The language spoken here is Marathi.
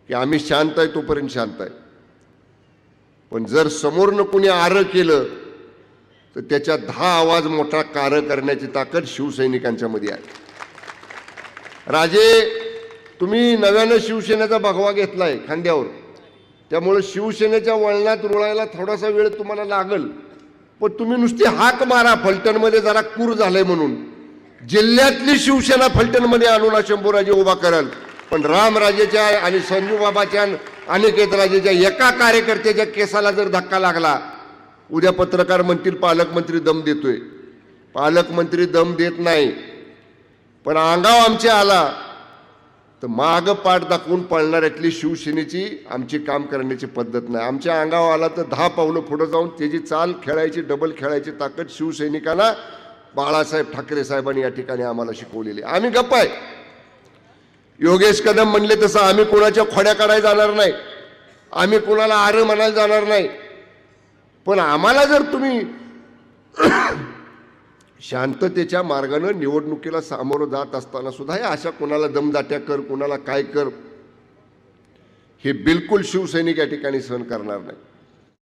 की आम्ही शांत आहे तोपर्यंत शांत आहे, पण जर समोरनं कुणी आरं केलं तर त्याच्या 10 आवाज मोठा कार करण्याची ताकद शिवसैनिकांच्या मध्ये आहे. राजे, तुम्ही नव्यानं शिवसेनेचा भगवा घेतलाय खांद्यावर, त्यामुळे शिवसेनेच्या वळणात रुळायला थोडासा वेळ तुम्हाला लागल, पण तुम्ही नुसती हाक मारा फलटणमध्ये जरा कूर झालंय म्हणून. जिल्ह्यातली शिवसेना फलटणमध्ये आणून शंभूराजे उभा कराल, पण रामराजेच्या आणि संजू बाबाच्या अनिकेत राजेच्या एका कार्यकर्त्याच्या केसाला जर धक्का लागला, उद्या पत्रकार म्हणतील पालकमंत्री दम देतोय. पालकमंत्री दम देत नाही, पण अंगाव आमचे आला तर माग पाठ दाखवून पळणाऱ्यातली शिवसेनेची आमची काम करण्याची पद्धत नाही. आमच्या अंगावर आला तर 10 पावलं पुढे जाऊन त्याची चाल खेळायची, डबल खेळायची ताकद शिवसैनिकांना बाळासाहेब ठाकरे साहेबांनी या ठिकाणी आम्हाला शिकवलेली. आम्ही गप्प आहे. योगेश कदम म्हणले तसं आम्ही कोणाच्या खोड्या काढायला जाणार नाही, आम्ही कोणाला आरं म्हणायला जाणार नाही, पण आम्हाला जर तुम्ही शांततेच्या मार्गाने निवडणुकीला सामोरं जात असताना सुद्धा अशा कोणाला दमदाट्या कर, कोणाला काय कर, हे बिलकुल शिवसैनिक या ठिकाणी सहन करणार नाही.